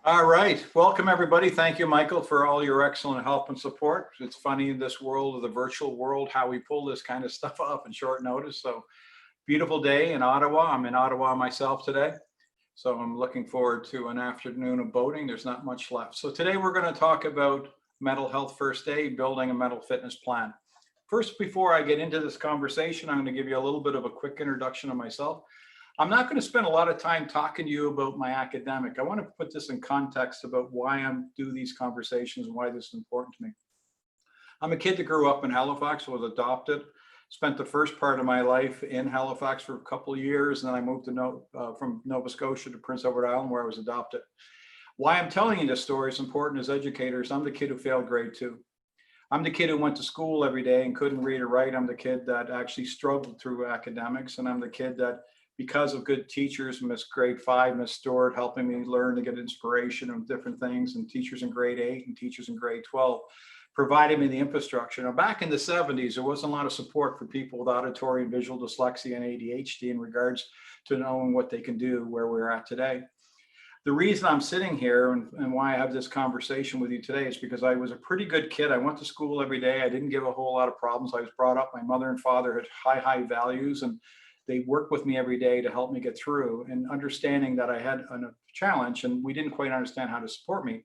All right. Welcome, everybody. Thank you, Michael, for all your excellent help and support. It's funny in this world of the virtual world how we pull this kind of stuff off in short notice. So, beautiful day in Ottawa. I'm in Ottawa myself today. So, I'm looking forward to an afternoon of boating. There's not much left. So, today we're going to talk about mental health first aid, building a mental fitness plan. First, before I get into this conversation, I'm going to give you a little bit of a quick introduction of myself. I'm not going to spend a lot of time talking to you about my academic. I want to put this in context about why I'm doing these conversations and why this is important to me. I'm a kid that grew up in Halifax, was adopted, spent the first part of my life in Halifax for a couple of years, and then I moved to from Nova Scotia to Prince Edward Island, where I was adopted. Why I'm telling you this story is important as educators. I'm the kid who failed grade 2. I'm the kid who went to school every day and couldn't read or write. I'm the kid that actually struggled through academics, and I'm the kid that, because of good teachers, Miss Grade 5, Miss Stewart, helping me learn to get inspiration of different things, and teachers in Grade 8 and teachers in Grade 12, provided me the infrastructure. Now, back in the 70s, there wasn't a lot of support for people with auditory and visual dyslexia and ADHD in regards to knowing what they can do where we're at today. The reason I'm sitting here and why I have this conversation with you today is because I was a pretty good kid. I went to school every day. I didn't give a whole lot of problems. I was brought up, my mother and father had high values, and they worked with me every day to help me get through, and understanding that I had a challenge and we didn't quite understand how to support me.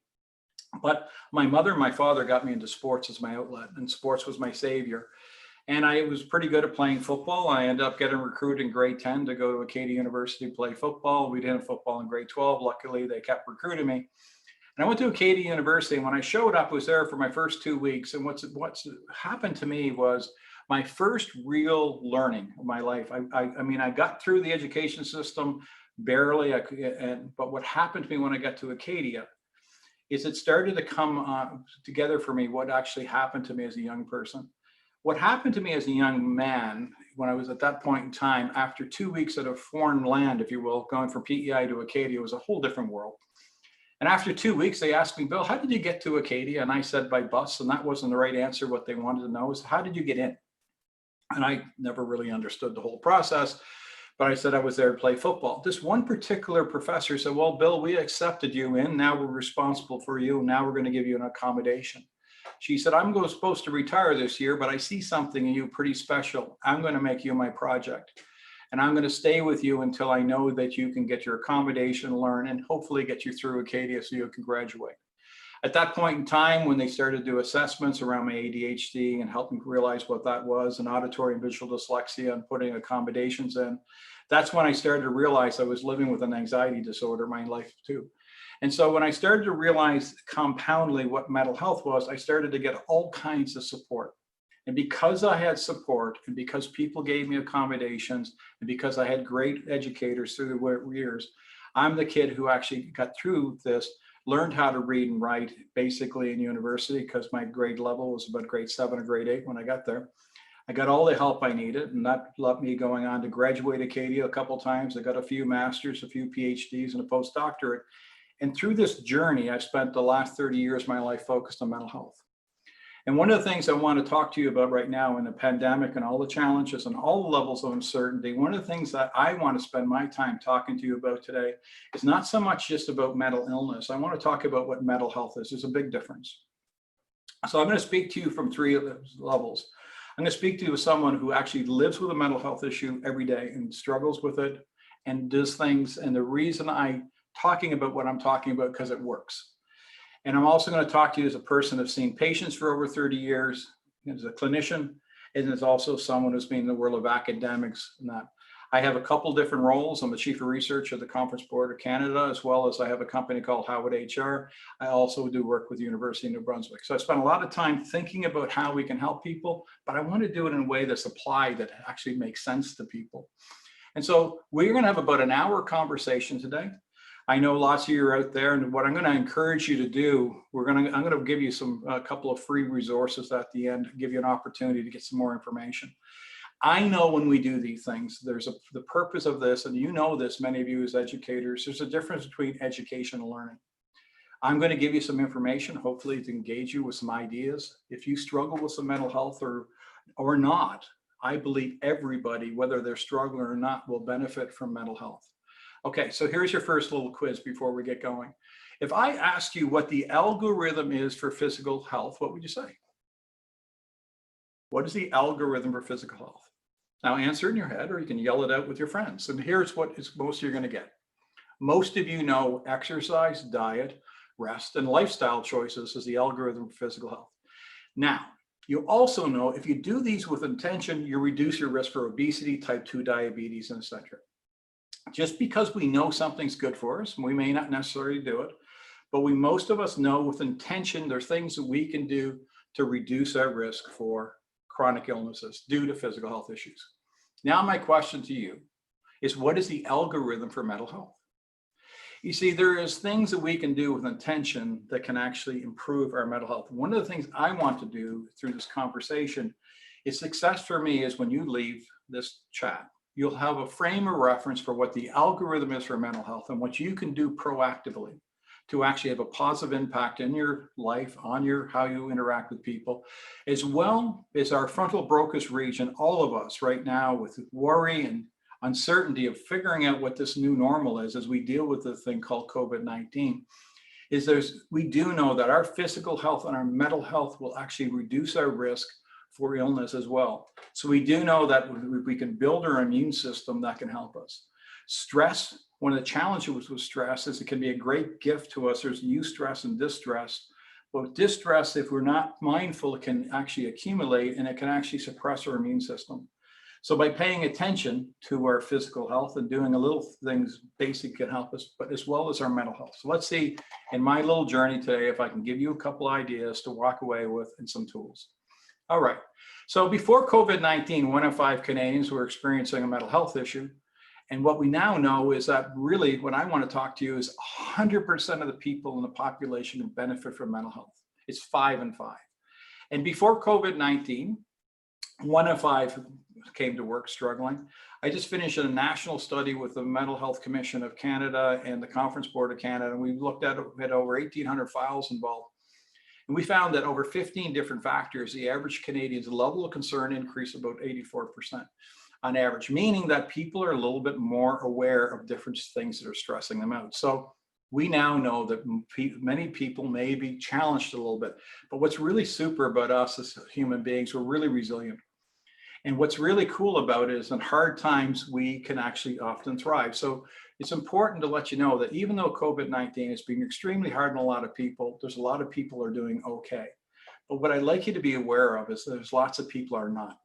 But my mother and my father got me into sports as my outlet, and sports was my savior. And I was pretty good at playing football. I ended up getting recruited in grade 10 to go to Acadia University to play football. We didn't have football in grade 12. Luckily, they kept recruiting me. And I went to Acadia University, and when I showed up, I was there for my first 2 weeks. And what's happened to me was my first real learning of my life. I mean, I got through the education system barely, but what happened to me when I got to Acadia is it started to come together for me what actually happened to me as a young person. What happened to me as a young man when I was at that point in time, after 2 weeks at a foreign land, if you will, going from PEI to Acadia, was a whole different world. And after 2 weeks, they asked me, Bill, how did you get to Acadia? And I said, by bus. And that wasn't the right answer. What they wanted to know is, how did you get in? And I never really understood the whole process, but I said I was there to play football. This one particular professor said, well, Bill, we accepted you in. Now we're responsible for you. Now we're going to give you an accommodation. She said, I'm supposed to retire this year, but I see something in you pretty special. I'm going to make you my project. And I'm going to stay with you until I know that you can get your accommodation, learn, and hopefully get you through Acadia so you can graduate. At that point in time, when they started to do assessments around my ADHD and help me realize what that was, and auditory and visual dyslexia, and putting accommodations in, that's when I started to realize I was living with an anxiety disorder my life too. And so when I started to realize compoundly what mental health was, I started to get all kinds of support. And because I had support, and because people gave me accommodations, and because I had great educators through the years, I'm the kid who actually got through this, learned how to read and write basically in university, because my grade level was about grade 7 or grade 8 when I got there. I got all the help I needed, and that led me going on to graduate Acadia a couple of times. I got a few masters, a few PhDs, and a postdoctorate. And through this journey, I spent the last 30 years of my life focused on mental health. And one of the things I want to talk to you about right now in the pandemic and all the challenges and all the levels of uncertainty, one of the things that I want to spend my time talking to you about today is not so much just about mental illness. I want to talk about what mental health is. There's a big difference. So I'm going to speak to you from 3 levels. I'm going to speak to you as someone who actually lives with a mental health issue every day and struggles with it and does things. And the reason I'm talking about what I'm talking about, because it works. And I'm also going to talk to you as a person who's seen patients for over 30 years, as a clinician, and as also someone who's been in the world of academics. And that I have a couple different roles. I'm the chief of research at the Conference Board of Canada, as well as I have a company called Howatt HR. I also do work with the University of New Brunswick. So I spent a lot of time thinking about how we can help people, but I want to do it in a way that's applied, that actually makes sense to people. And so we're going to have about an hour conversation today. I know lots of you are out there, and what I'm going to encourage you to do, I'm going to give you a couple of free resources at the end, give you an opportunity to get some more information. I know when we do these things, the purpose of this, and you know this, many of you as educators, there's a difference between education and learning. I'm going to give you some information, hopefully to engage you with some ideas. If you struggle with some mental health or not, I believe everybody, whether they're struggling or not, will benefit from mental health. Okay, so here's your first little quiz before we get going. If I asked you what the algorithm is for physical health, what would you say? What is the algorithm for physical health? Now answer it in your head, or you can yell it out with your friends. And here's what is most you're going to get. Most of you know exercise, diet, rest, and lifestyle choices is the algorithm for physical health. Now, you also know if you do these with intention, you reduce your risk for obesity, type 2 diabetes, and etc. Just because we know something's good for us, we may not necessarily do it, but most of us know with intention, there are things that we can do to reduce our risk for chronic illnesses due to physical health issues. Now, my question to you is, what is the algorithm for mental health? You see, there is things that we can do with intention that can actually improve our mental health. One of the things I want to do through this conversation is success for me is when you leave this chat, you'll have a frame of reference for what the algorithm is for mental health and what you can do proactively to actually have a positive impact in your life, on how you interact with people, as well as our frontal locus region, all of us right now with worry and uncertainty of figuring out what this new normal is as we deal with the thing called COVID-19, we do know that our physical health and our mental health will actually reduce our risk for illness as well. So we do know that we can build our immune system that can help us. Stress, one of the challenges with stress is it can be a great gift to us. There's eustress and distress. But distress, if we're not mindful, it can actually accumulate and it can actually suppress our immune system. So by paying attention to our physical health and doing a little things basic can help us, but as well as our mental health. So let's see in my little journey today if I can give you a couple ideas to walk away with and some tools. All right. So before COVID-19, 1 in 5 Canadians were experiencing a mental health issue. And what we now know is that really what I want to talk to you is 100% of the people in the population who benefit from mental health. It's 5 in 5. And before COVID-19, 1 in 5 came to work struggling. I just finished a national study with the Mental Health Commission of Canada and the Conference Board of Canada. And we looked at had over 1,800 files involved. And we found that over 15 different factors, the average Canadian's level of concern increased about 84% on average, meaning that people are a little bit more aware of different things that are stressing them out. So we now know that many people may be challenged a little bit, but what's really super about us as human beings, we're really resilient. And what's really cool about it is in hard times, we can actually often thrive. So it's important to let you know that even though COVID-19 is being extremely hard on a lot of people, there's a lot of people are doing okay. But what I'd like you to be aware of is there's lots of people are not.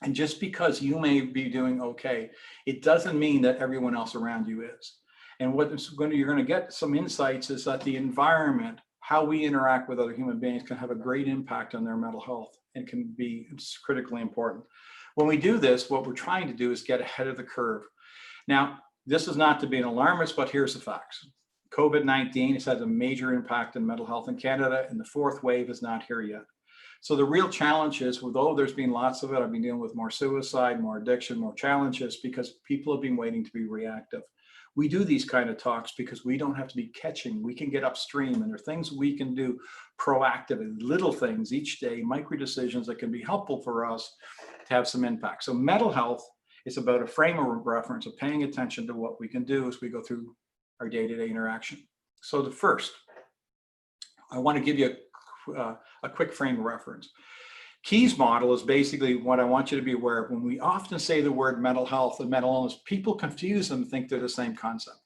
And just because you may be doing okay, it doesn't mean that everyone else around you is. And what you're going to get some insights is that the environment, how we interact with other human beings can have a great impact on their mental health and can be critically important. When we do this, what we're trying to do is get ahead of the curve. Now, this is not to be an alarmist, but here's the facts. COVID-19 has had a major impact on mental health in Canada, and the 4th wave is not here yet. So the real challenge is, although there's been lots of it, I've been dealing with more suicide, more addiction, more challenges because people have been waiting to be reactive. We do these kind of talks because we don't have to be catching. We can get upstream, and there are things we can do proactively, little things each day, micro decisions that can be helpful for us to have some impact. So mental health is about a frame of reference of paying attention to what we can do as we go through our day-to-day interaction. So the first, I want to give you a quick frame of reference. Key's model is basically what I want you to be aware of. When we often say the word mental health and mental illness, people confuse them and think they're the same concept.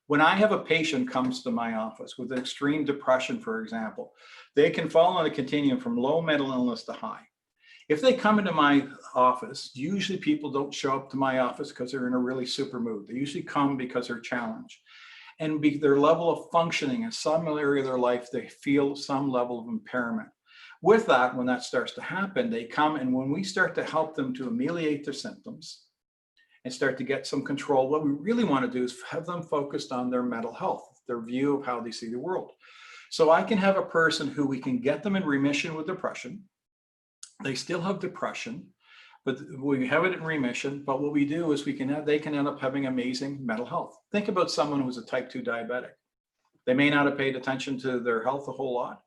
When I have a patient comes to my office with extreme depression, for example, they can fall on a continuum from low mental illness to high. If they come into my office, usually people don't show up to my office because they're in a really super mood. They usually come because they're challenged. And their level of functioning in some area of their life, they feel some level of impairment. With that, when that starts to happen, they come, and when we start to help them to ameliorate their symptoms and start to get some control, what we really want to do is have them focused on their mental health, their view of how they see the world. So I can have a person who we can get them in remission with depression. They still have depression, but we have it in remission. But what we do is they can end up having amazing mental health. Think about someone who's a type 2 diabetic. They may not have paid attention to their health a whole lot.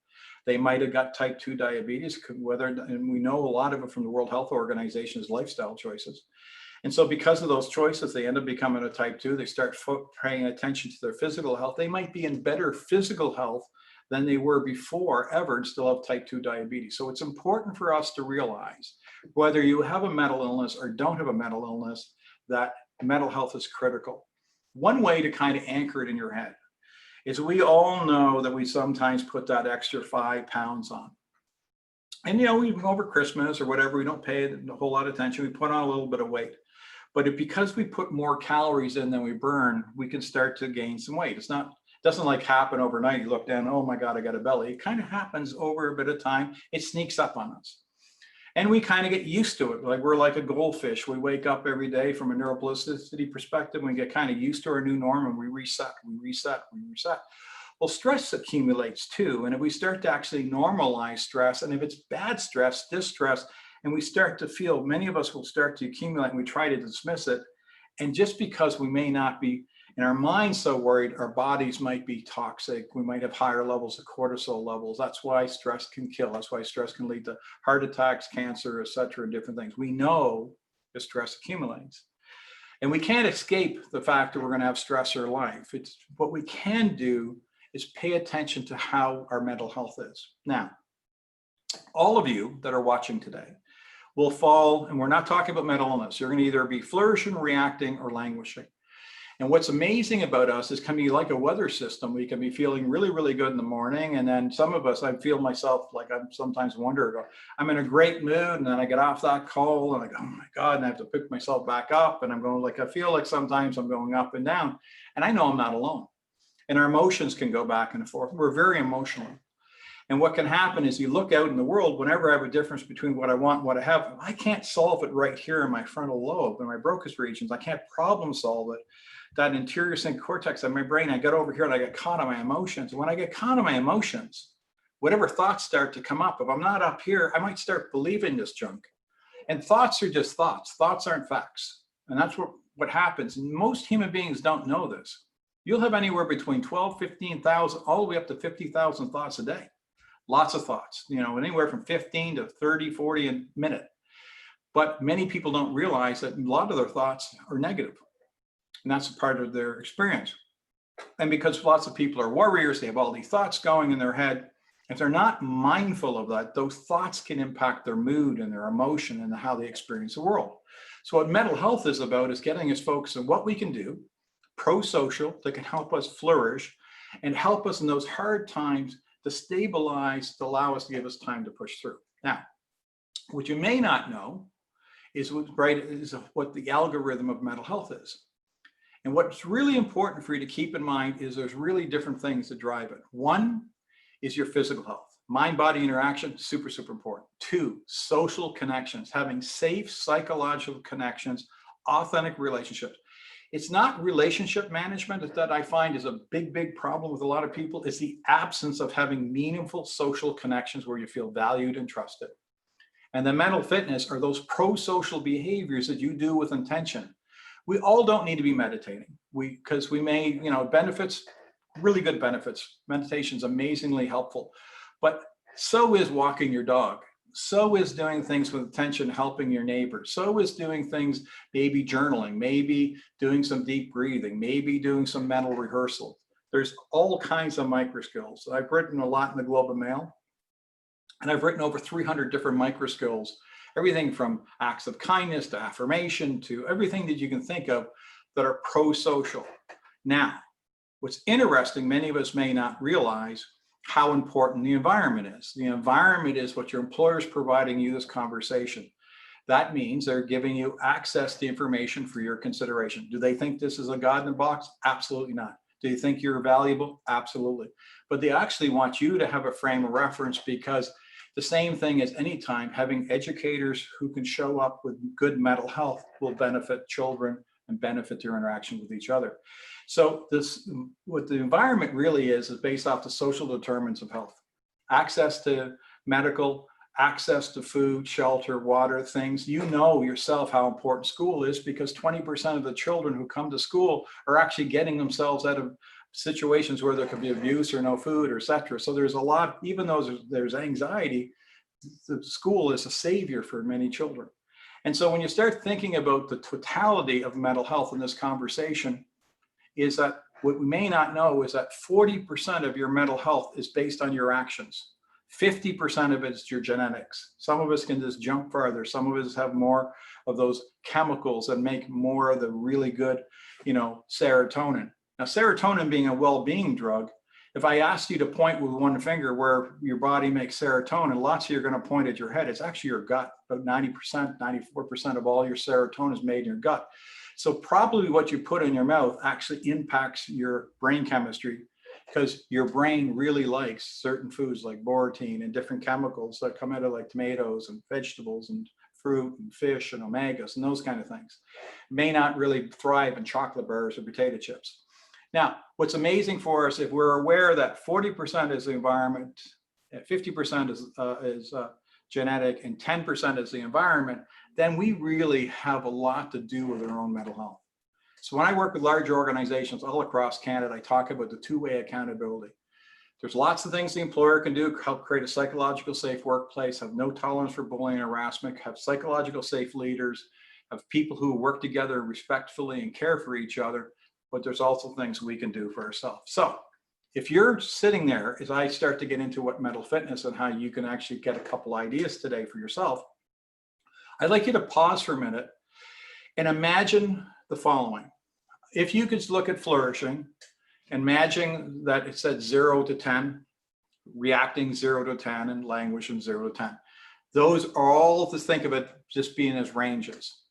They might have got type 2 diabetes, and we know a lot of it from the World Health Organization is lifestyle choices. And so because of those choices, they end up becoming a type 2. They start paying attention to their physical health. They might be in better physical health than they were before ever and still have type 2 diabetes. So it's important for us to realize whether you have a mental illness or don't have a mental illness, that mental health is critical. One way to kind of anchor it in your head is we all know that we sometimes put that extra 5 pounds on. And, even over Christmas or whatever, we don't pay a whole lot of attention. We put on a little bit of weight. But because we put more calories in than we burn, we can start to gain some weight. It doesn't like happen overnight. You look down, oh my God, I got a belly. It kind of happens over a bit of time. It sneaks up on us. And we kind of get used to it. Like we're like a goldfish. We wake up every day from a neuroplasticity perspective. We get kind of used to our new norm and we reset. Well, stress accumulates too. And if we start to actually normalize stress, and if it's bad stress, distress, and we start to feel, many of us will start to accumulate and we try to dismiss it. And just because we may not be in our minds so worried, our bodies might be toxic. We might have higher levels of cortisol levels. That's why stress can kill. That's why stress can lead to heart attacks, cancer, et cetera, and different things. We know the stress accumulates. And we can't escape the fact that we're going to have stress in our life. It's what we can do is pay attention to how our mental health is. Now, all of you that are watching today will fall, and we're not talking about mental illness. You're going to either be flourishing, reacting, or languishing. And what's amazing about us is can be like a weather system. We can be feeling really, really good in the morning. And then some of us, I feel myself like I'm sometimes wonder, I'm in a great mood. And then I get off that call and I go, oh my God, and I have to pick myself back up. And I'm going like, I feel like sometimes I'm going up and down. And I know I'm not alone. And our emotions can go back and forth. We're very emotional. And what can happen is you look out in the world, whenever I have a difference between what I want and what I have, I can't solve it right here in my frontal lobe, in my Broca's regions. I can't problem solve it. That interior sync cortex of my brain, I get over here and I get caught in my emotions. And when I get caught in my emotions, whatever thoughts start to come up, if I'm not up here, I might start believing this junk. And thoughts are just thoughts. Thoughts aren't facts. And that's what happens. And most human beings don't know this. You'll have anywhere between 12, 15,000, all the way up to 50,000 thoughts a day. Lots of thoughts, anywhere from 15 to 30, 40 a minute. But many people don't realize that a lot of their thoughts are negative. And that's a part of their experience. And because lots of people are warriors, they have all these thoughts going in their head. If they're not mindful of that, those thoughts can impact their mood and their emotion and how they experience the world. So what mental health is about is getting us focused on what we can do, pro-social, that can help us flourish and help us in those hard times to stabilize, to allow us to give us time to push through. Now, what you may not know is what the algorithm of mental health is. And what's really important for you to keep in mind is there's really different things that drive it. One is your physical health. Mind-body interaction, super, super important. 2, social connections, having safe psychological connections, authentic relationships. It's not relationship management that I find is a big, big problem with a lot of people. It's the absence of having meaningful social connections where you feel valued and trusted. And the mental fitness are those pro-social behaviors that you do with intention. We all don't need to be meditating because we may, benefits, really good benefits. Meditation's amazingly helpful, but so is walking your dog. So is doing things with intention, helping your neighbor. So is doing things, maybe journaling, maybe doing some deep breathing, maybe doing some mental rehearsal. There's all kinds of micro skills. I've written a lot in the Globe and Mail, and I've written over 300 different micro skills, everything from acts of kindness to affirmation to everything that you can think of that are pro-social. Now, what's interesting, many of us may not realize how important the environment is. The environment is what your employer is providing you this conversation. That means they're giving you access to information for your consideration. Do they think this is a God in a box? Absolutely not. Do you think you're valuable? Absolutely. But they actually want you to have a frame of reference, because the same thing as any time, having educators who can show up with good mental health will benefit children and benefit their interaction with each other. So what the environment really is based off the social determinants of health. Access to medical, access to food, shelter, water, things. You know yourself how important school is, because 20% of the children who come to school are actually getting themselves out of situations where there could be abuse or no food, or et cetera. So there's a lot, even though there's anxiety, the school is a savior for many children. And so when you start thinking about the totality of mental health in this conversation, is that what we may not know is that 40% of your mental health is based on your actions. 50% of it is your genetics. Some of us can just jump farther. Some of us have more of those chemicals that make more of the really good, serotonin. Now, serotonin being a well-being drug, if I asked you to point with one finger where your body makes serotonin, lots of you are going to point at your head. It's actually your gut. About 90%, 94% of all your serotonin is made in your gut. So probably what you put in your mouth actually impacts your brain chemistry, because your brain really likes certain foods like borotin and different chemicals that come out of like tomatoes and vegetables and fruit and fish and omegas and those kind of things. May not really thrive in chocolate bars or potato chips. Now, what's amazing for us, if we're aware that 40% is the environment, 50% is genetic, and 10% is the environment, then we really have a lot to do with our own mental health. So when I work with large organizations all across Canada, I talk about the two-way accountability. There's lots of things the employer can do to help create a psychological safe workplace, have no tolerance for bullying and harassment, have psychological safe leaders, have people who work together respectfully and care for each other. But there's also things we can do for ourselves. So if you're sitting there, as I start to get into what mental fitness and how you can actually get a couple ideas today for yourself, I'd like you to pause for a minute and imagine the following. If you could look at flourishing, imagine that it said 0 to 10, reacting 0 to 10, and language from 0 to 10. Those are all, to think of it just being as ranges.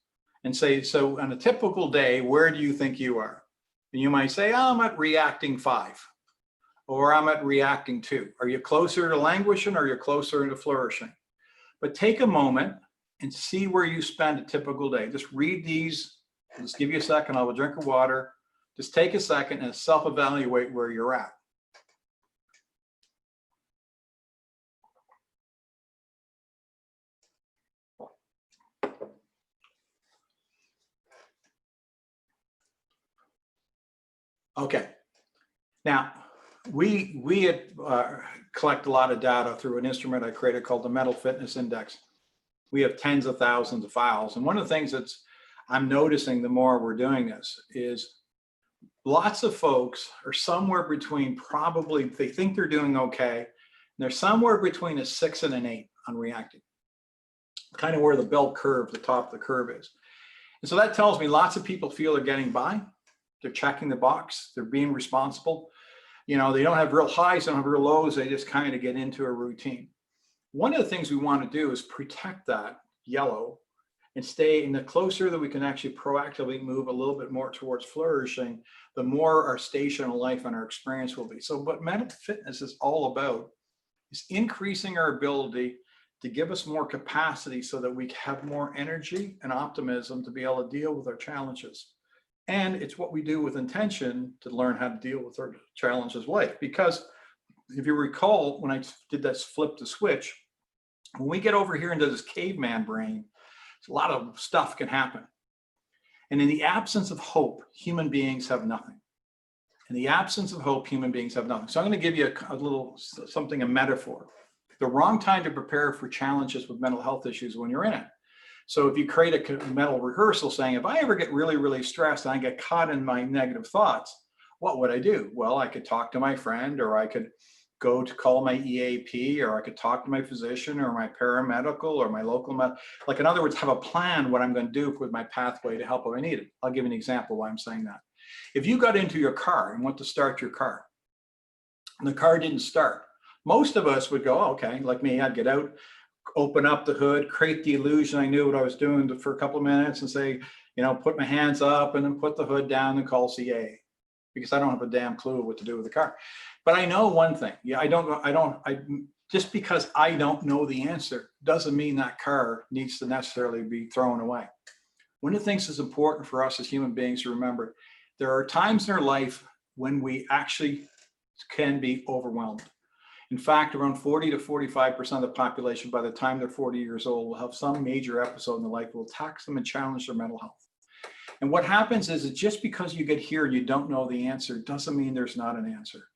And say, so on a typical day, where do you think you are? And you might say, oh, I'm at reacting 5, or I'm at reacting 2. Are you closer to languishing, or are you closer to flourishing? But take a moment and see where you spend a typical day. Just read these. Just give you a second. I'll have a drink of water. Just take a second and self-evaluate where you're at. Okay. Now, we collect a lot of data through an instrument I created called the Mental Fitness Index. We have tens of thousands of files. And one of the things that's I'm noticing the more we're doing this is lots of folks are somewhere between, probably they think they're doing okay, and they're somewhere between a 6 and an 8 on reacting, kind of where the bell curve, the top of the curve is. And so that tells me lots of people feel they're getting by. They're checking the box. They're being responsible. They don't have real highs, they don't have real lows. They just kind of get into a routine. One of the things we want to do is protect that yellow and stay in the closer that we can actually proactively move a little bit more towards flourishing, the more our station in life and our experience will be. So what mental fitness is all about is increasing our ability to give us more capacity so that we have more energy and optimism to be able to deal with our challenges. And it's what we do with intention to learn how to deal with our challenges of life. Because if you recall, when I did that flip the switch, when we get over here into this caveman brain, a lot of stuff can happen. And in the absence of hope, human beings have nothing. In the absence of hope, human beings have nothing. So I'm going to give you a metaphor. The wrong time to prepare for challenges with mental health issues when you're in it. So if you create a mental rehearsal saying, if I ever get really, really stressed and I get caught in my negative thoughts, what would I do? Well, I could talk to my friend, or I could go to call my EAP, or I could talk to my physician or my paramedical or my local like, in other words, have a plan what I'm going to do with my pathway to help if I need it. I'll give you an example why I'm saying that. If you got into your car and went to start your car and the car didn't start, most of us would go, oh, okay, like me, I'd get out, open up the hood, create the illusion I knew what I was doing for a couple of minutes and say, put my hands up and then put the hood down and call CA, because I don't have a damn clue what to do with the car. But I know one thing. Yeah, just because I don't know the answer doesn't mean that car needs to necessarily be thrown away. One of the things that's important for us as human beings to remember, there are times in our life when we actually can be overwhelmed. In fact, around 40 to 45% of the population, by the time they're 40 years old, will have some major episode in their life that will tax them and challenge their mental health. And what happens is that just because you get here and you don't know the answer doesn't mean there's not an answer.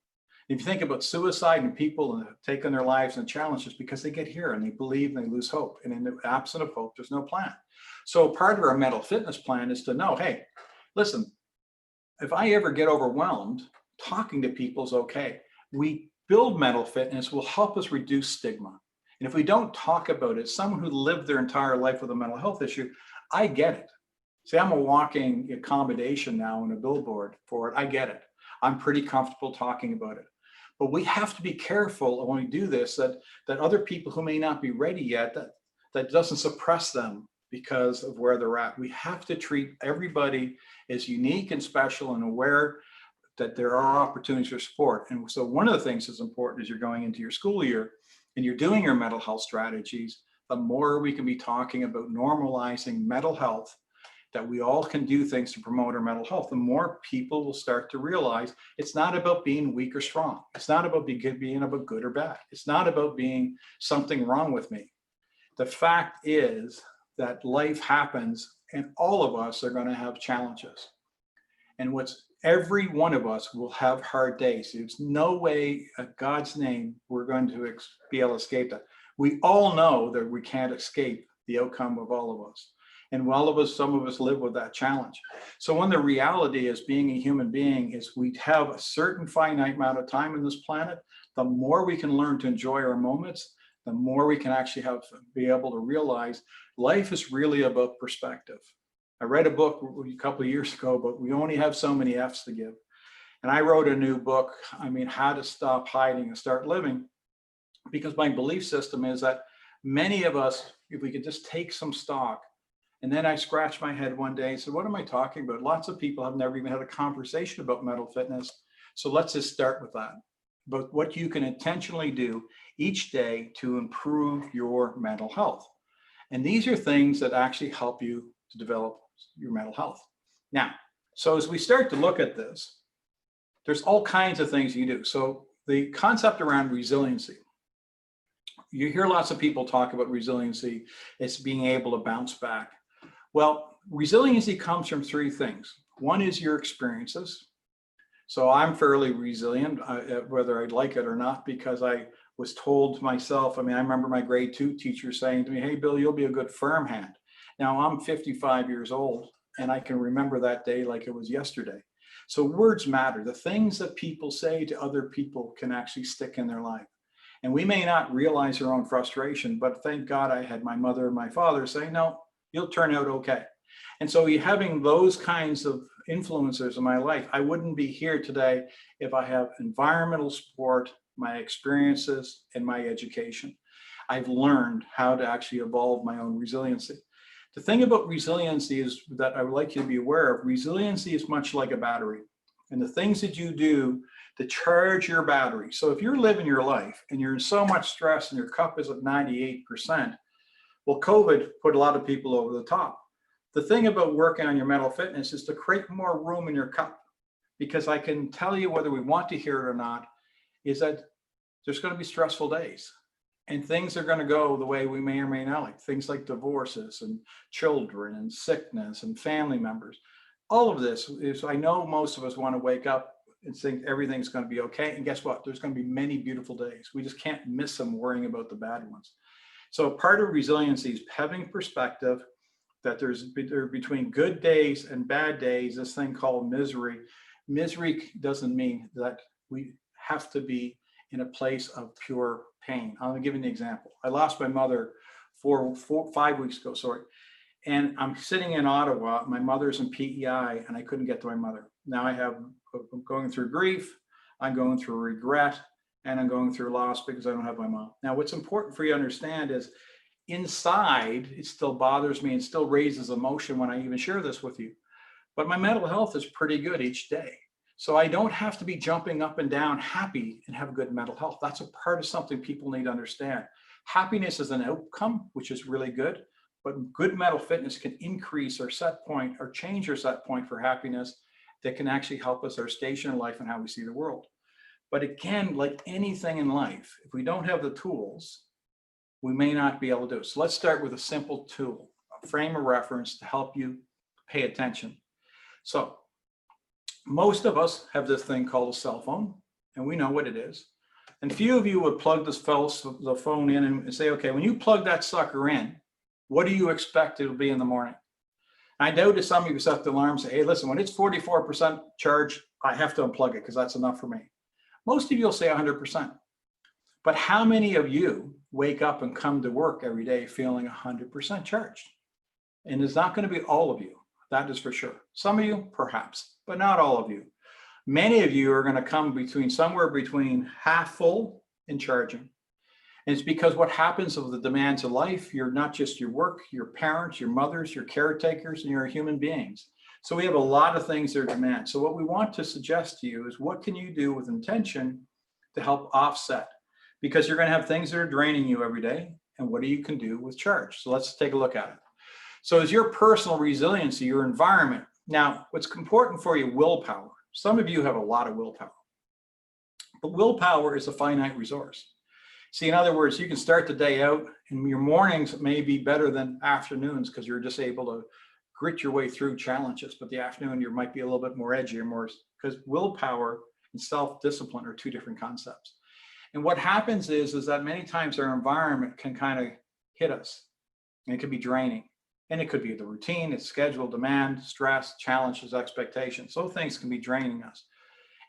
If you think about suicide and people taking their lives and challenges because they get here and they believe and they lose hope. And in the absence of hope, there's no plan. So part of our mental fitness plan is to know, hey, listen, if I ever get overwhelmed, talking to people is okay. We build mental fitness will help us reduce stigma. And if we don't talk about it, someone who lived their entire life with a mental health issue, I get it. See, I'm a walking accommodation now and a billboard for it. I get it. I'm pretty comfortable talking about it. But we have to be careful when we do this, that other people who may not be ready yet, that doesn't suppress them because of where they're at. We have to treat everybody as unique and special and aware that there are opportunities for support. And so one of the things that's important as you're going into your school year and you're doing your mental health strategies, the more we can be talking about normalizing mental health, that we all can do things to promote our mental health, the more people will start to realize it's not about being weak or strong. It's not about being about good or bad. It's not about being something wrong with me. The fact is that life happens and all of us are going to have challenges. And every one of us will have hard days. There's no way, in God's name, we're going to be able to escape that. We all know that we can't escape the outcome of all of us. And some of us live with that challenge. So when the reality is being a human being is we have a certain finite amount of time on this planet, the more we can learn to enjoy our moments, the more we can actually be able to realize life is really about perspective. I read a book a couple of years ago, but we only have so many F's to give. And I wrote a new book, How to Stop Hiding and Start Living, because my belief system is that many of us, if we could just take some stock. And then I scratched my head one day and said, what am I talking about? Lots of people have never even had a conversation about mental fitness. So let's just start with that. But what you can intentionally do each day to improve your mental health. And these are things that actually help you to develop your mental health. Now, so as we start to look at this, there's all kinds of things you do. So the concept around resiliency, you hear lots of people talk about resiliency as being able to bounce back. Well, resiliency comes from three things. One is your experiences. So I'm fairly resilient, whether I'd like it or not, because I was told to myself, I remember my grade 2 teacher saying to me, hey, Bill, you'll be a good farmhand. Now I'm 55 years old and I can remember that day like it was yesterday. So words matter. The things that people say to other people can actually stick in their life. And we may not realize our own frustration, but thank God I had my mother and my father say, no, you'll turn out okay. And so having those kinds of influencers in my life, I wouldn't be here today if I have environmental support, my experiences, and my education. I've learned how to actually evolve my own resiliency. The thing about resiliency is that I would like you to be aware of, resiliency is much like a battery. And the things that you do to charge your battery. So if you're living your life and you're in so much stress and your cup is at 98%, well, COVID put a lot of people over the top. The thing about working on your mental fitness is to create more room in your cup, because I can tell you, whether we want to hear it or not, is that there's going to be stressful days and things are going to go the way we may or may not like. Things like divorces and children and sickness and family members. All of this is, I know most of us want to wake up and think everything's going to be okay. And guess what? There's going to be many beautiful days. We just can't miss them worrying about the bad ones. So part of resiliency is having perspective that there's between good days and bad days, this thing called misery. Misery doesn't mean that we have to be in a place of pure pain. I'm going to give you an example. I lost my mother 5 weeks ago, and I'm sitting in Ottawa. My mother's in PEI, and I couldn't get to my mother. Now I'm going through grief, I'm going through regret, and I'm going through loss because I don't have my mom. Now, what's important for you to understand is inside, it still bothers me and still raises emotion when I even share this with you. But my mental health is pretty good each day. So I don't have to be jumping up and down happy and have good mental health. That's a part of something people need to understand. Happiness is an outcome, which is really good, but good mental fitness can increase our set point or change our set point for happiness that can actually help us our station in life and how we see the world. But again, like anything in life, if we don't have the tools, we may not be able to do it. So let's start with a simple tool, a frame of reference to help you pay attention. So most of us have this thing called a cell phone. and we know what it is. And few of you would plug the phone in and say, okay, when you plug that sucker in, what do you expect it'll be in the morning? I know that some of you set the alarm and say, hey, listen, when it's 44% charge, I have to unplug it because that's enough for me. Most of you will say 100%. But how many of you wake up and come to work every day feeling 100% charged? And it's not going to be all of you. That is for sure. Some of you, perhaps, but not all of you. Many of you are going to come somewhere between half full and charging. And it's because what happens of the demands of life, you're not just your work, your parents, your mothers, your caretakers, and you're human beings. So we have a lot of things that are demand. So what we want to suggest to you is what can you do with intention to help offset? Because you're going to have things that are draining you every day. And what you can do with charge? So let's take a look at it. So as your personal resiliency, your environment. Now, what's important for you, willpower. Some of you have a lot of willpower. But willpower is a finite resource. See, in other words, you can start the day out and your mornings may be better than afternoons because you're just able to grit your way through challenges. But the afternoon, you might be a little bit more edgy or more, because willpower and self-discipline are two different concepts. And what happens is that many times our environment can kind of hit us and it can be draining. And it could be the routine, it's schedule, demand, stress, challenges, expectations. Those things can be draining us.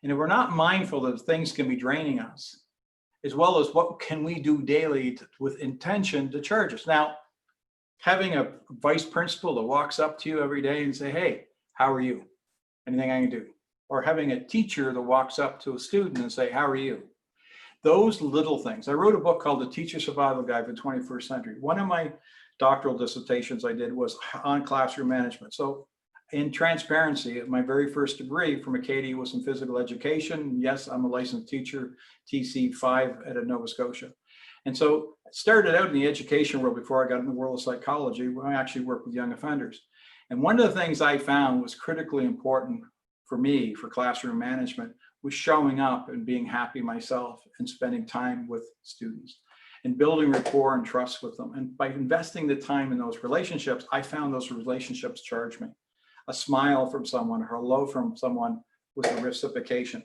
And if we're not mindful that things can be draining us, as well as what can we do daily with intention to charge us. Now, having a vice principal that walks up to you every day and say, hey, how are you? Anything I can do? Or having a teacher that walks up to a student and say, how are you? Those little things. I wrote a book called The Teacher Survival Guide for the 21st Century. One of my doctoral dissertations I did was on classroom management. So in transparency, my very first degree from Acadie was in physical education. Yes, I'm a licensed teacher, TC5 at Nova Scotia. And so I started out in the education world before I got in the world of psychology, where I actually work with young offenders. And one of the things I found was critically important for me for classroom management was showing up and being happy myself and spending time with students and building rapport and trust with them. And by investing the time in those relationships, I found those relationships charge me. A smile from someone or a hello from someone with a reciprocation.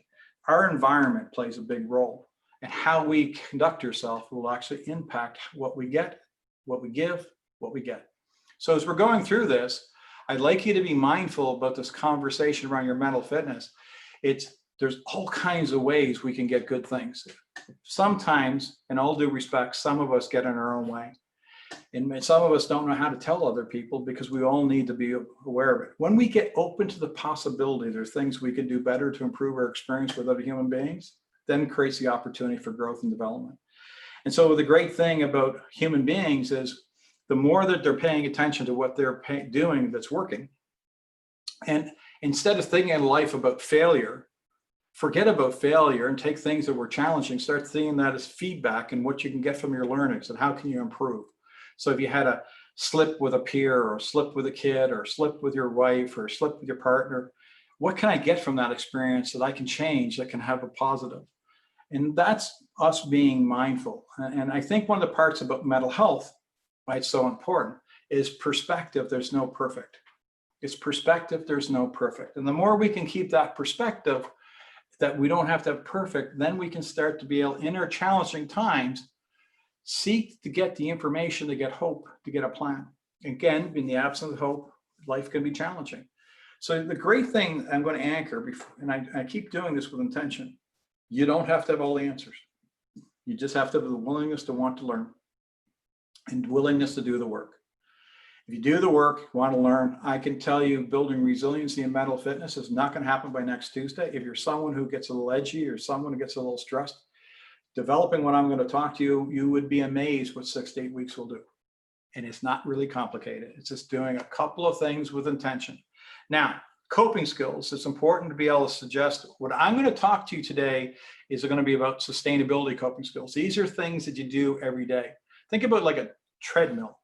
Our environment plays a big role, and how we conduct ourselves will actually impact what we get, what we give, what we get. So as we're going through this, I'd like you to be mindful about this conversation around your mental fitness. There's all kinds of ways we can get good things. Sometimes, in all due respect, some of us get in our own way. And some of us don't know how to tell other people because we all need to be aware of it. When we get open to the possibility there's things we can do better to improve our experience with other human beings, then creates the opportunity for growth and development. And so the great thing about human beings is the more that they're paying attention to what they're doing that's working, and instead of thinking in life about failure, forget about failure and take things that were challenging, start seeing that as feedback and what you can get from your learnings and how can you improve. So if you had a slip with a peer or a slip with a kid or a slip with your wife or a slip with your partner, what can I get from that experience that I can change that can have a positive? And that's us being mindful. And I think one of the parts about mental health, why it's so important, is perspective. There's no perfect. It's perspective, there's no perfect. And the more we can keep that perspective, that we don't have to have perfect, then we can start to be able, in our challenging times, seek to get the information, to get hope, to get a plan. Again, in the absence of hope, life can be challenging. So the great thing I'm going to anchor, and I keep doing this with intention, you don't have to have all the answers. You just have to have the willingness to want to learn and willingness to do the work. If you do the work, want to learn, I can tell you building resiliency and mental fitness is not going to happen by next Tuesday. If you're someone who gets a little edgy or someone who gets a little stressed, developing what I'm going to talk to you, you would be amazed what 6 to 8 weeks will do. And it's not really complicated. It's just doing a couple of things with intention. Now, coping skills, it's important to be able to suggest what I'm going to talk to you today is going to be about sustainability coping skills. These are things that you do every day. Think about like a treadmill.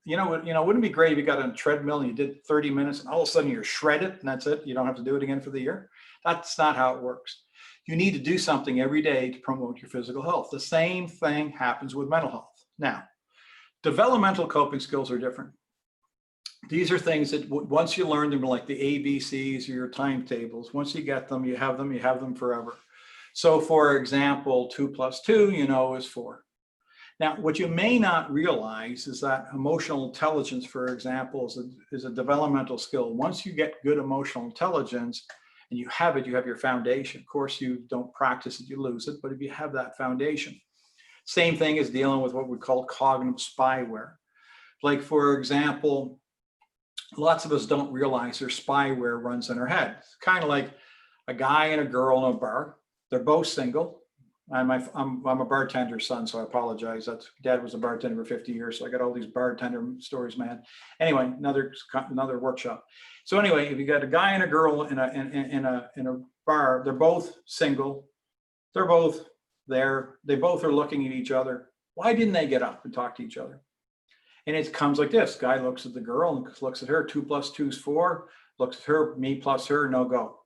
Wouldn't it be great if you got on a treadmill and you did 30 minutes and all of a sudden you're shredded and that's it? You don't have to do it again for the year. That's not how it works. You need to do something every day to promote your physical health. The same thing happens with mental health. Now, developmental coping skills are different. These are things that once you learn them, like the ABCs or your timetables, once you get them, you have them forever. So for example, 2 plus 2, is 4. Now, what you may not realize is that emotional intelligence, for example, is a developmental skill. Once you get good emotional intelligence and you have it, you have your foundation. Of course, you don't practice it, you lose it, but if you have that foundation. Same thing as dealing with what we call cognitive spyware. Like, for example, lots of us don't realize their spyware runs in our head. It's kind of like a guy and a girl in a bar. They're both single. I'm a bartender's son, so I apologize. Dad was a bartender for 50 years, so I got all these bartender stories, man. Anyway, another workshop. So anyway, if you got a guy and a girl in a bar, they're both single. They're both there. They both are looking at each other. Why didn't they get up and talk to each other? And it comes like this. Guy looks at the girl and looks at her. 2 plus 2 is 4. Looks at her. Me plus her. No go.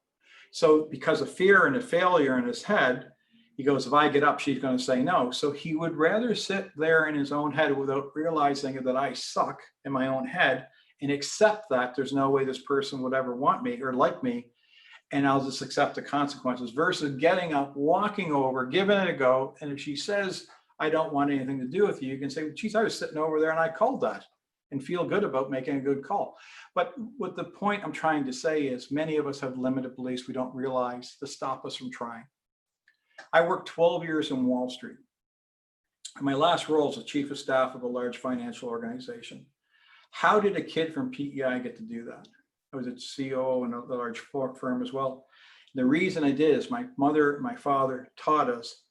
So because of fear and a failure in his head, he goes, if I get up, she's going to say no. So he would rather sit there in his own head without realizing that I suck in my own head and accept that there's no way this person would ever want me or like me, and I'll just accept the consequences, versus getting up, walking over, giving it a go. And if she says, I don't want anything to do with you, you can say, geez, I was sitting over there and I called that, and feel good about making a good call. But what the point I'm trying to say is many of us have limited beliefs we don't realize to stop us from trying. I worked 12 years in Wall Street. My last role as the chief of staff of a large financial organization. How did a kid from PEI get to do that? I was a CEO in a large firm as well. The reason I did is my mother and my father taught us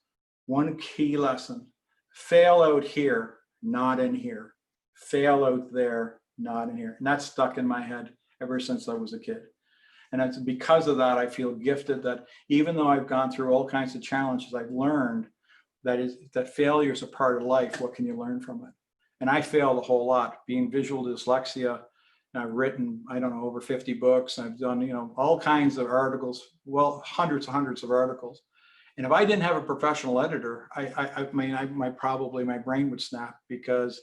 one key lesson: fail out here, not in here. Fail out there, not in here. And that's stuck in my head ever since I was a kid. And it's because of that, I feel gifted that even though I've gone through all kinds of challenges, I've learned that failure is a part of life. What can you learn from it? And I failed a whole lot. Being visual dyslexia, and I've written, I don't know, over 50 books. I've done, all kinds of articles, well, hundreds of articles. And if I didn't have a professional editor, my brain would snap, because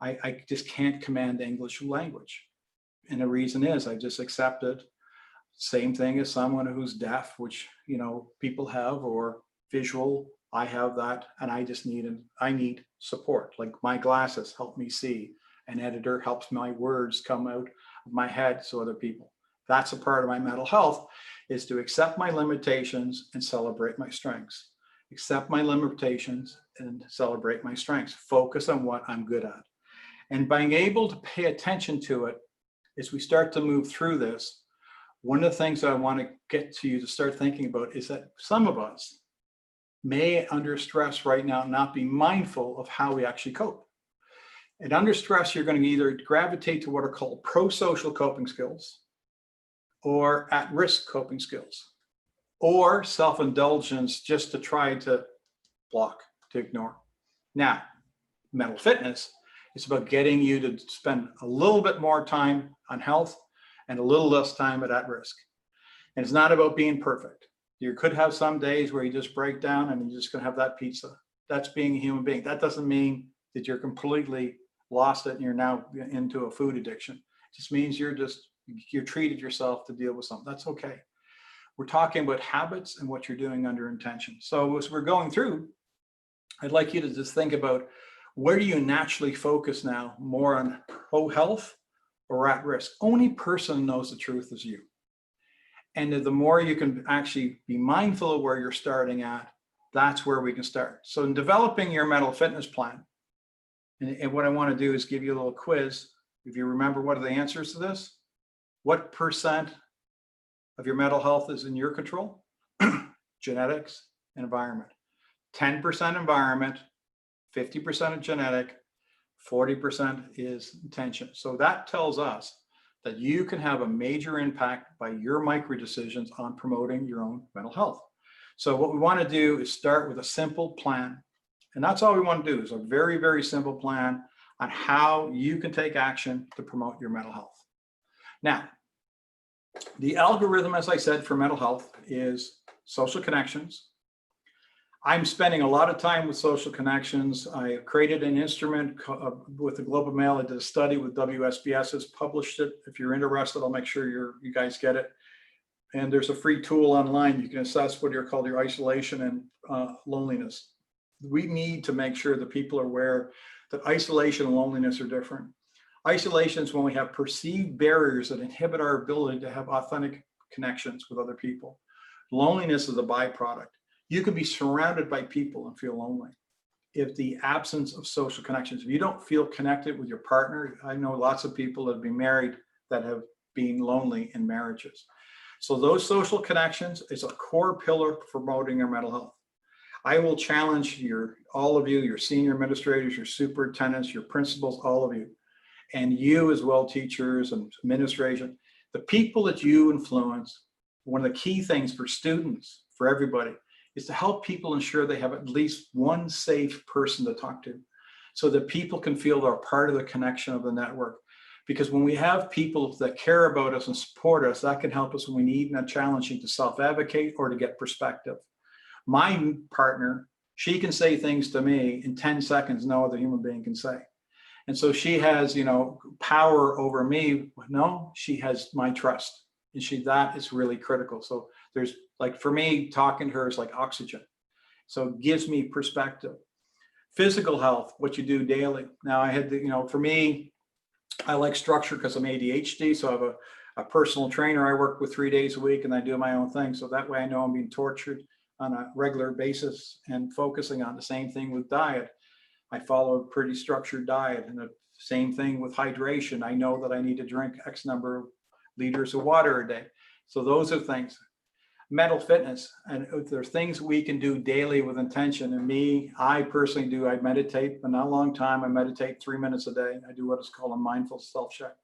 I just can't command the English language. And the reason is I just accepted. Same thing as someone who's deaf, which, people have, or visual, I have that, and I need support. Like my glasses help me see. An editor helps my words come out of my head so other people. That's a part of my mental health, is to accept my limitations and celebrate my strengths. Accept my limitations and celebrate my strengths. Focus on what I'm good at. And being able to pay attention to it as we start to move through this, one of the things I want to get to you to start thinking about is that some of us may, under stress right now, not be mindful of how we actually cope. And under stress, you're going to either gravitate to what are called pro-social coping skills, or at-risk coping skills, or self-indulgence, just to try to block, to ignore. Now, mental fitness is about getting you to spend a little bit more time on health and a little less time at risk. And it's not about being perfect. You could have some days where you just break down and you're just going to have that pizza. That's being a human being. That doesn't mean that you're completely lost it and you're now into a food addiction. It just means you're treated yourself to deal with something. That's okay. We're talking about habits and what you're doing under intention. So as we're going through, I'd like you to just think about, where do you naturally focus now, more on pro-health or at risk? Only person who knows the truth is you. And the more you can actually be mindful of where you're starting at, that's where we can start. So in developing your mental fitness plan, and what I want to do is give you a little quiz. If you remember, what are the answers to this? What percent of your mental health is in your control? Genetics and environment. 10% environment, 50% of genetic, 40% is intention. So that tells us that you can have a major impact by your micro decisions on promoting your own mental health. So what we want to do is start with a simple plan. And that's all we want to do, is a very, very simple plan on how you can take action to promote your mental health. Now, the algorithm, as I said, for mental health is social connections. I'm spending a lot of time with social connections. I created an instrument with the Globe and Mail. I did a study with WSBS, has published it. If you're interested, I'll make sure you guys get it. And there's a free tool online. You can assess what are called your isolation and loneliness. We need to make sure that people are aware that isolation and loneliness are different. Isolation is when we have perceived barriers that inhibit our ability to have authentic connections with other people. Loneliness is a byproduct. You can be surrounded by people and feel lonely. If the absence of social connections, if you don't feel connected with your partner, I know lots of people that have been married that have been lonely in marriages. So those social connections is a core pillar for promoting your mental health. I will challenge all of you, your senior administrators, your superintendents, your principals, all of you, and you as well, teachers and administration, the people that you influence. One of the key things for students, for everybody, is to help people ensure they have at least one safe person to talk to so that people can feel they're part of the connection of the network. Because when we have people that care about us and support us, that can help us when we need and are challenging to self-advocate or to get perspective. My partner, she can say things to me in 10 seconds no other human being can say. And so she has, power over me. No, she has my trust. And that is really critical. So there's, like, for me, talking to her is like oxygen. So it gives me perspective. Physical health, what you do daily. Now I had for me, I like structure because I'm ADHD. So I have a personal trainer I work with 3 days a week, and I do my own thing. So that way I know I'm being tortured on a regular basis and focusing on the same thing with diet. I follow a pretty structured diet, and the same thing with hydration. I know that I need to drink X number of liters of water a day. So those are things. Mental fitness, and there's things we can do daily with intention. And I personally do. I meditate, but not a long time. I meditate 3 minutes a day. I do what is called a mindful self-check.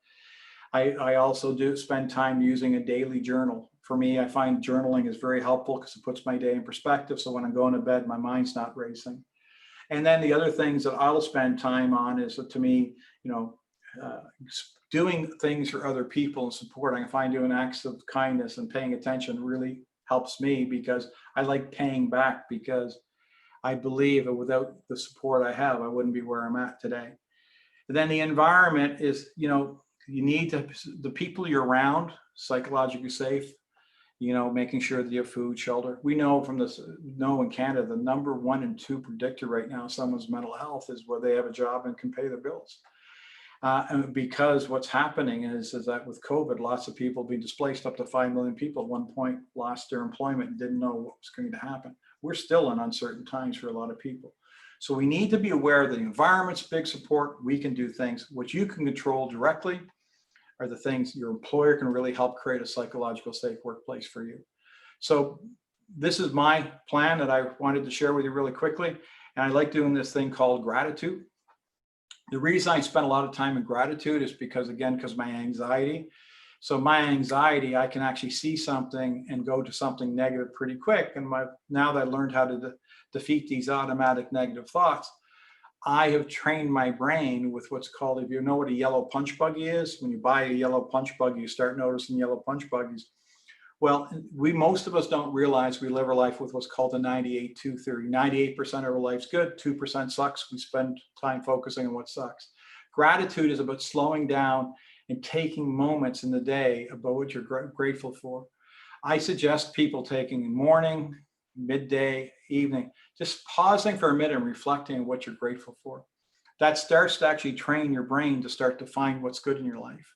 I also do spend time using a daily journal. For me, I find journaling is very helpful because it puts my day in perspective. So when I'm going to bed, my mind's not racing. And then the other things that I'll spend time on is, to me, doing things for other people and supporting. I find doing acts of kindness and paying attention really helps me, because I like paying back, because I believe that without the support I have, I wouldn't be where I'm at today. And then the environment is, you need the people you're around, psychologically safe, making sure that you have food, shelter. We know in Canada, the number 1 and 2 predictor right now of someone's mental health is whether they have a job and can pay their bills. And because what's happening is that with COVID, lots of people being displaced. Up to 5 million people at one point lost their employment and didn't know what was going to happen. We're still in uncertain times for a lot of people. So we need to be aware that the environment's big support. We can do things. What you can control directly are the things your employer can really help create a psychological safe workplace for you. So this is my plan that I wanted to share with you really quickly. And I like doing this thing called gratitude. The reason I spend a lot of time in gratitude is because my anxiety. So my anxiety, I can actually see something and go to something negative pretty quick. And now that I learned how to defeat these automatic negative thoughts, I have trained my brain with what's called, if you know what a yellow punch buggy is, when you buy a yellow punch buggy, you start noticing yellow punch buggies. Well, most of us don't realize we live our life with what's called the 98-2 theory. 98% of our life's good, 2% sucks. We spend time focusing on what sucks. Gratitude is about slowing down and taking moments in the day about what you're grateful for. I suggest people taking morning, midday, evening, just pausing for a minute and reflecting on what you're grateful for. That starts to actually train your brain to start to find what's good in your life.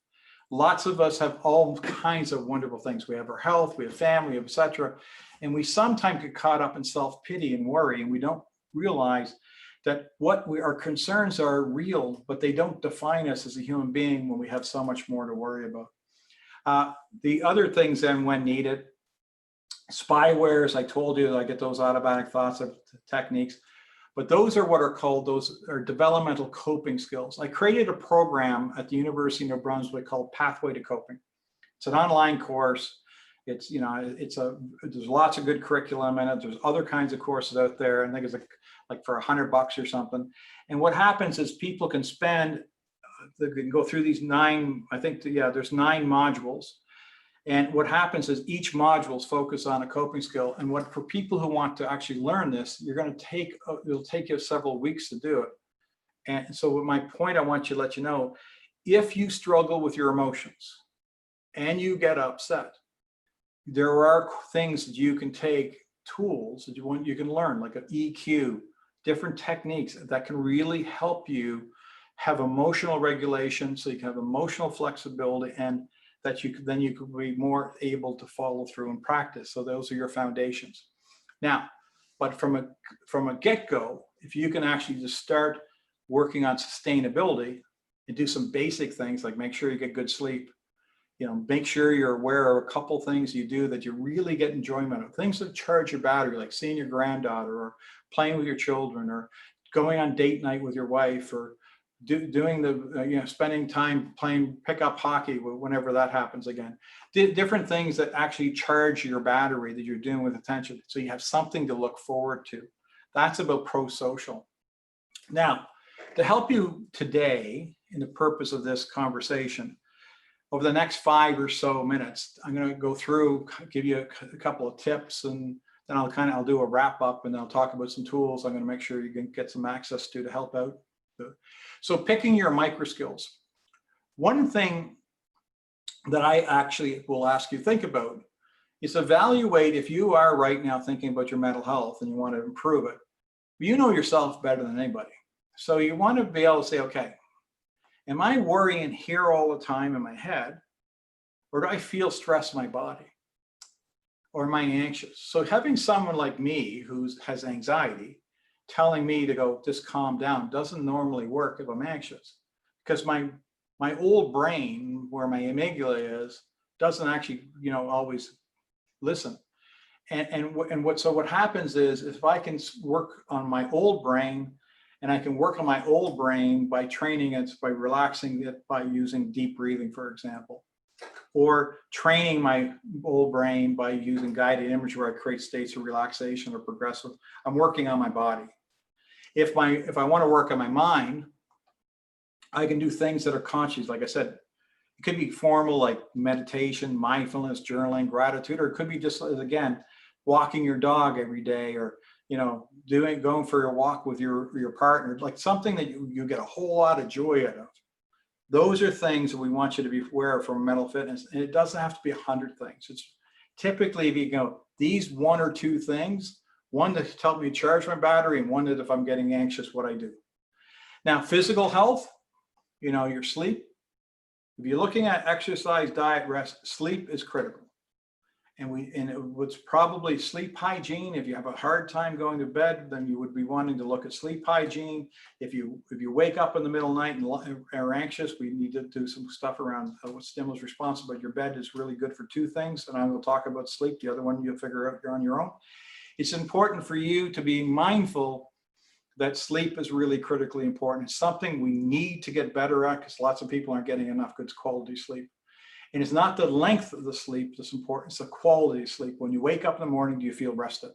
Lots of us have all kinds of wonderful things. We have our health, we have family, et cetera. And we sometimes get caught up in self-pity and worry, and we don't realize that our concerns are real, but they don't define us as a human being when we have so much more to worry about. The other things then, when needed, spyware, as I told you, I get those automatic thoughts of techniques. But those are what are called, those are developmental coping skills. I created a program at the University of New Brunswick called Pathway to Coping. It's an online course. There's lots of good curriculum in it. There's other kinds of courses out there. I think it's like for $100 or something. And what happens is people can they can go through these there's 9 modules. And what happens is each module is focused on a coping skill. And for people who want to actually learn this, it'll take you several weeks to do it. And so my point I want to let you know, if you struggle with your emotions and you get upset, there are things that you can take, tools that you can learn, like an EQ, different techniques that can really help you have emotional regulation, so you can have emotional flexibility, and that then you could be more able to follow through and practice. So those are your foundations. Now, but from a get-go, if you can actually just start working on sustainability and do some basic things like make sure you get good sleep, make sure you're aware of a couple things you do that you really get enjoyment of, things that charge your battery, like seeing your granddaughter or playing with your children or going on date night with your wife or doing the, spending time playing pickup hockey whenever that happens again. Different things that actually charge your battery that you're doing with attention. So you have something to look forward to. That's about pro-social. Now, to help you today in the purpose of this conversation, over the next 5 or so minutes, I'm going to go through, give you a couple of tips, and then I'll do a wrap up, and then I'll talk about some tools I'm going to make sure you can get some access to help out. So picking your micro skills. One thing that I actually will ask you to think about is evaluate if you are right now thinking about your mental health and you want to improve it. You know yourself better than anybody. So you want to be able to say, okay, am I worrying here all the time in my head, or do I feel stress in my body? Or am I anxious? So having someone like me who has anxiety telling me to go just calm down doesn't normally work if I'm anxious, because my old brain, where my amygdala is, doesn't actually always listen. So what happens is if I can work on my old brain, and I can work on my old brain by training it, by relaxing it, by using deep breathing, for example, or training my old brain by using guided imagery where I create states of relaxation or progressive. I'm working on my body. If I want to work on my mind, I can do things that are conscious. Like I said, it could be formal, like meditation, mindfulness, journaling, gratitude, or it could be just, again, walking your dog every day, or going for a walk with your partner, like something that you get a whole lot of joy out of. Those are things that we want you to be aware of from mental fitness. And it doesn't have to be 100 things. It's typically, if you go, these 1 or 2 things, one to help me charge my battery, and one that if I'm getting anxious, what I do. Now, physical health, your sleep. If you're looking at exercise, diet, rest, sleep is critical. And what's probably sleep hygiene. If you have a hard time going to bed, then you would be wanting to look at sleep hygiene. If you wake up in the middle of the night and are anxious, we need to do some stuff around what stimulus response. But your bed is really good for 2 things, and I will talk about sleep. The other one you'll figure out on your own. It's important for you to be mindful that sleep is really critically important. It's something we need to get better at, because lots of people aren't getting enough good quality sleep. And it's not the length of the sleep that's important, it's the quality of sleep. When you wake up in the morning, do you feel rested?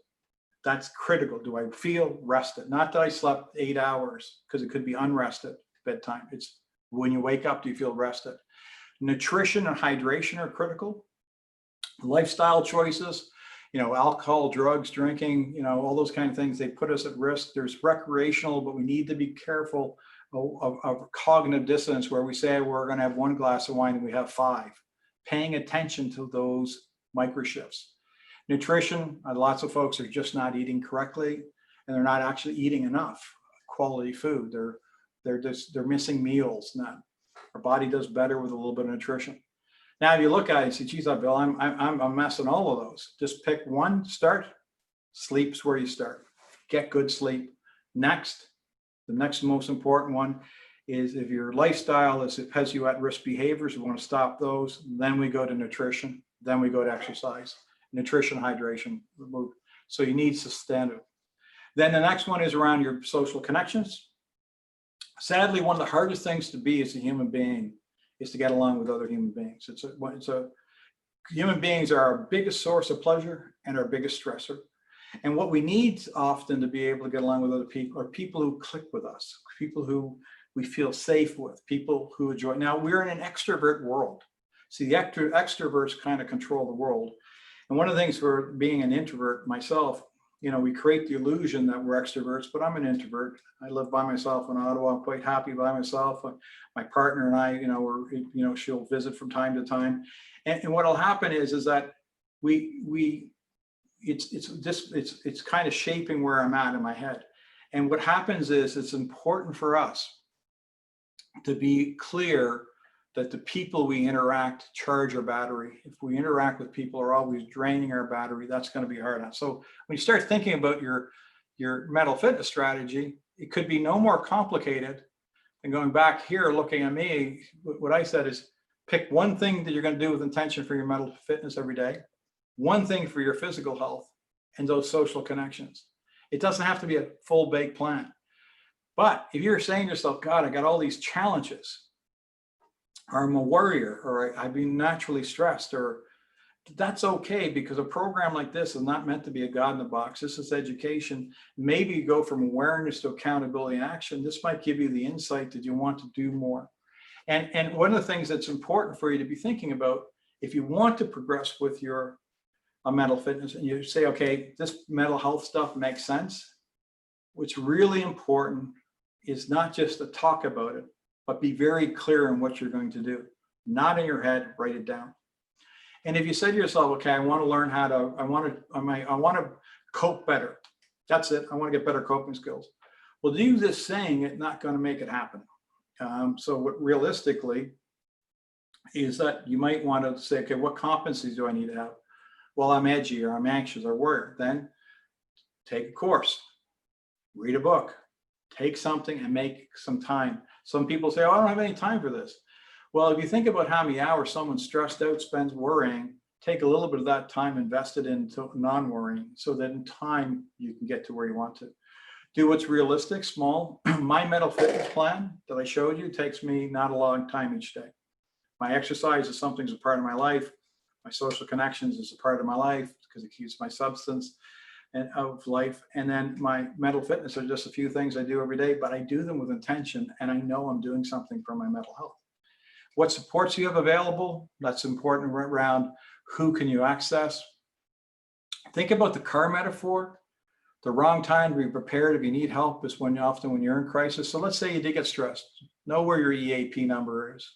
That's critical. Do I feel rested? Not that I slept 8 hours, because it could be unrested bedtime. It's when you wake up, do you feel rested? Nutrition and hydration are critical. Lifestyle choices, alcohol, drugs, drinking, all those kind of things, they put us at risk. There's recreational, but we need to be careful of cognitive dissonance, where we say we're going to have 1 glass of wine and we have 5. Paying attention to those micro shifts. Nutrition, lots of folks are just not eating correctly, and they're not actually eating enough quality food. They're missing meals. Our body does better with a little bit of nutrition. Now, if you look at it and say, geez, Bill, I'm messing all of those. Just pick one, start. Sleep's where you start. Get good sleep. Next, the next most important one is if your lifestyle has you at risk behaviors, we want to stop those. Then we go to nutrition. Then we go to exercise. Nutrition, hydration, remove. So you need sustainable. Then the next one is around your social connections. Sadly, one of the hardest things to be as a human being is to get along with other human beings. Human beings are our biggest source of pleasure and our biggest stressor. And what we need often to be able to get along with other people are people who click with us, people who we feel safe with, people who enjoy. Now, we're in an extrovert world. See, the extroverts kind of control the world. And one of the things for being an introvert myself, we create the illusion that we're extroverts, but I'm an introvert. I live by myself in Ottawa. I'm quite happy by myself. My partner and I, she'll visit from time to time. And what'll happen is that it's kind of shaping where I'm at in my head. And what happens is it's important for us to be clear that the people we interact charge our battery. If we interact with people who are always draining our battery, that's going to be hard on. So when you start thinking about your mental fitness strategy, it could be no more complicated than going back here, looking at me. What I said is pick one thing that you're going to do with intention for your mental fitness every day, one thing for your physical health, and those social connections. It doesn't have to be a full baked plan. But if you're saying to yourself, God, I got all these challenges, or I'm a worrier, or I've been naturally stressed, or that's okay, because a program like this is not meant to be a God in the box. This is education. Maybe you go from awareness to accountability and action. This might give you the insight that you want to do more. And one of the things that's important for you to be thinking about, if you want to progress with your mental fitness, and you say, okay, this mental health stuff makes sense, what's really important is not just to talk about it, but be very clear in what you're going to do. Not in your head, write it down. And if you say to yourself, okay, I want to learn how to, I want to cope better. That's it. I want to get better coping skills. Well, you just saying it not going to make it happen. So what realistically is that you might want to say, okay, what competencies do I need to have? Well, I'm edgy, or I'm anxious, or worried. Then take a course, read a book, take something and make some time. Some people say, oh, I don't have any time for this. Well, if you think about how many hours someone stressed out spends worrying, take a little bit of that time invested into non-worrying, so that in time you can get to where you want to. Do what's realistic, small. My mental fitness plan that I showed you takes me not a long time each day. My exercise is something that's a part of my life. My social connections is a part of my life because it keeps my substance and of life. And then my mental fitness are just a few things I do every day, but I do them with intention, and I know I'm doing something for my mental health. What supports you have available? That's important around who can you access. Think about the car metaphor. The wrong time to be prepared if you need help is often when you're in crisis. So let's say you did get stressed. Know where your EAP number is.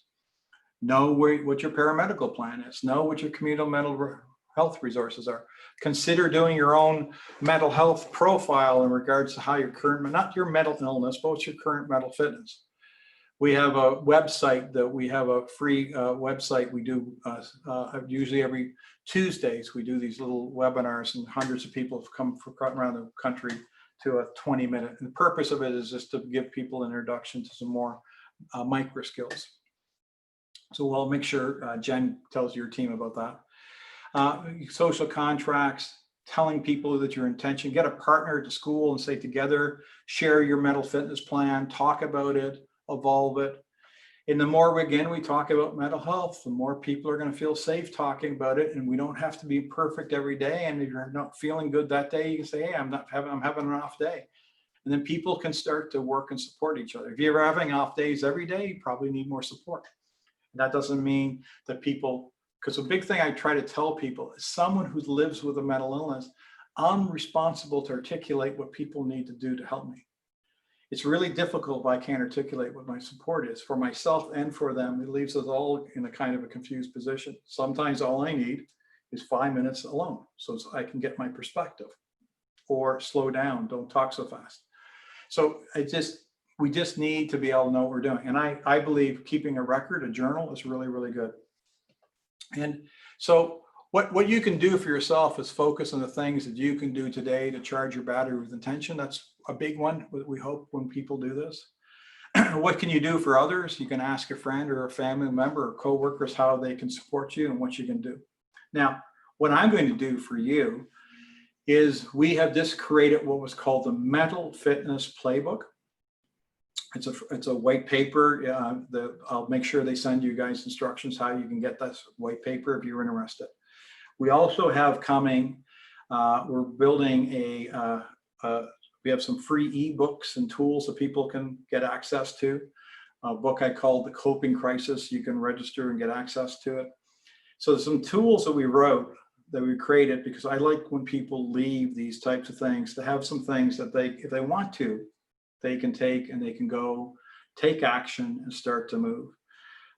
Know what your paramedical plan is. Know what your communal mental health resources are. Consider doing your own mental health profile in regards to how your current, not your mental illness, but what's your current mental fitness. We have a website that we have a free website. We do usually every Tuesdays, we do these little webinars, and hundreds of people have come from around the country to a 20-minute. And the purpose of it is just to give people an introduction to some more micro skills. So we'll make sure Jen tells your team about that. Social contracts, telling people that your intention, get a partner to school and say together, share your mental fitness plan, talk about it, evolve it. And the more, again, we talk about mental health, the more people are going to feel safe talking about it. And we don't have to be perfect every day. And if you're not feeling good that day, you can say, hey, I'm having an off day. And then people can start to work and support each other. If you're having off days every day, you probably need more support. And that doesn't mean that people, because the big thing I try to tell people is someone who lives with a mental illness, I'm responsible to articulate what people need to do to help me. It's really difficult if I can't articulate what my support is for myself and for them. It leaves us all in a kind of a confused position. Sometimes all I need is 5 minutes alone so I can get my perspective, or slow down, don't talk so fast. So we just need to be able to know what we're doing. And I believe keeping a record, a journal, is really, really good. And so what you can do for yourself is focus on the things that you can do today to charge your battery with intention. That's a big one, we hope, when people do this. What can you do for others? You can ask a friend or a family member or coworkers how they can support you and what you can do. Now, what I'm going to do for you is we have just created what was called the Mental Fitness Playbook. It's a white paper. I'll make sure they send you guys instructions how you can get this white paper if you're interested. We also have coming, we're building we have some free ebooks and tools that people can get access to. A book I called The Coping Crisis. You can register and get access to it. So there's some tools that we wrote, that we created, because I like when people leave these types of things to have some things that if they want to, they can take, and they can go take action and start to move.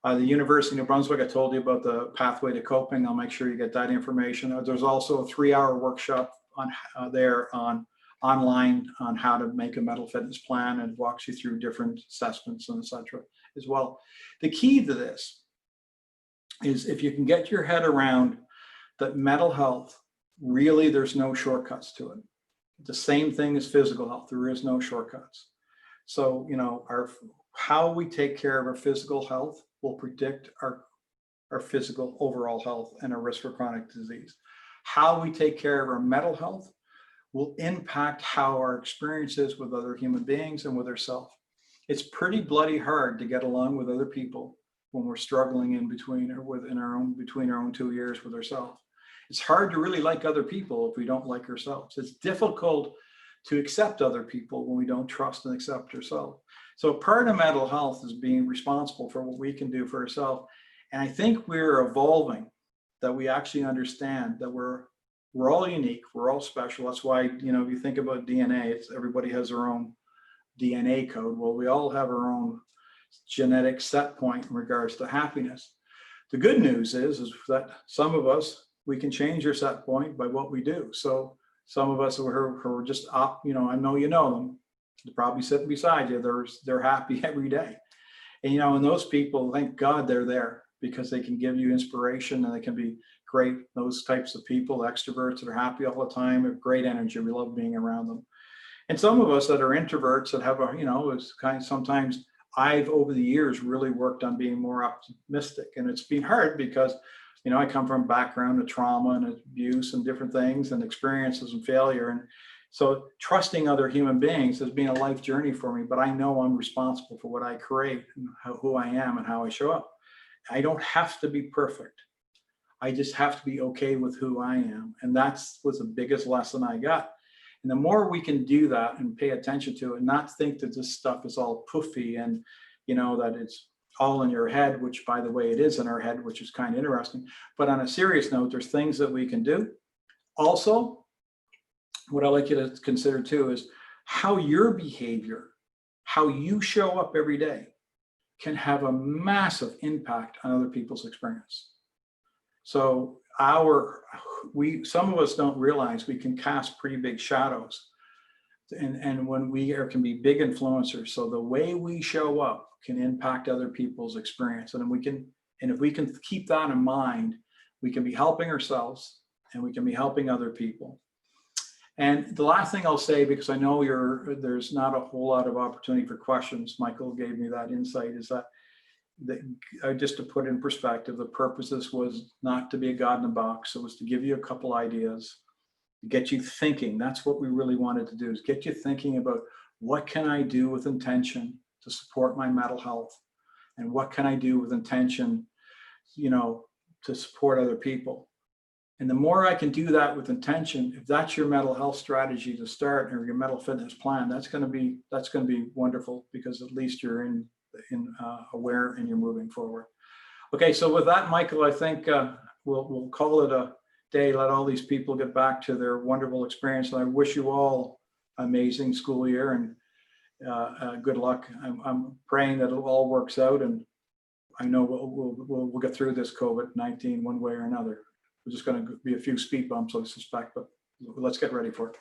The University of New Brunswick, I told you about the pathway to coping. I'll make sure you get that information. There's also a 3-hour workshop on online on how to make a mental fitness plan, and walks you through different assessments and etc. as well. The key to this is if you can get your head around that mental health, really there's no shortcuts to it. The same thing as physical health, there is no shortcuts. So, you know, how we take care of our physical health will predict our physical overall health and our risk for chronic disease. How we take care of our mental health will impact how our experience is with other human beings and with ourselves. It's pretty bloody hard to get along with other people when we're struggling in between or between our own 2 ears with ourselves. It's hard to really like other people if we don't like ourselves. It's difficult to accept other people when we don't trust and accept ourselves. So part of mental health is being responsible for what we can do for ourselves. And I think we're evolving, that we actually understand that we're all unique, we're all special. That's why, you know, if you think about DNA, everybody has their own DNA code. Well, we all have our own genetic set point in regards to happiness. The good news is that some of us, we can change your set point by what we do. So some of us who are just you know, I know you know them, they're probably sitting beside you, they're happy every day. And, you know, and those people, thank God they're there, because they can give you inspiration and they can be great. Those types of people, extroverts that are happy all the time, have great energy. We love being around them. And some of us that are introverts that have you know, it's kind of sometimes I've over the years really worked on being more optimistic, and it's been hard because, you know, I come from a background of trauma and abuse and different things and experiences and failure. And so trusting other human beings has been a life journey for me, but I know I'm responsible for what I create and who I am and how I show up. I don't have to be perfect. I just have to be okay with who I am. And that's was the biggest lesson I got. And the more we can do that and pay attention to it, and not think that this stuff is all poofy and, you know, that it's all in your head, which by the way, it is in our head, which is kind of interesting. But on a serious note, there's things that we can do. Also, what I'd like you to consider too is how your behavior, how you show up every day can have a massive impact on other people's experience. So some of us don't realize we can cast pretty big shadows, and when we can be big influencers. So the way we show up can impact other people's experience, and if we can keep that in mind, we can be helping ourselves and we can be helping other people. And the last thing I'll say, because I know there's not a whole lot of opportunity for questions, Michael gave me that insight, is that just to put in perspective, the purpose of this was not to be a God in a box. It was to give you a couple ideas, get you thinking. That's what we really wanted to do, is get you thinking about what can I do with intention to support my mental health, and what can I do with intention, you know, to support other people. And the more I can do that with intention, if that's your mental health strategy to start, or your mental fitness plan, that's going to be wonderful, because at least you're aware and you're moving forward. Okay, so with that, Michael, I think we'll call it a day. Let all these people get back to their wonderful experience, and I wish you all amazing school year, and good luck. I'm praying that it all works out, and I know we'll get through this COVID-19 one way or another. There's just going to be a few speed bumps, I suspect, but let's get ready for it.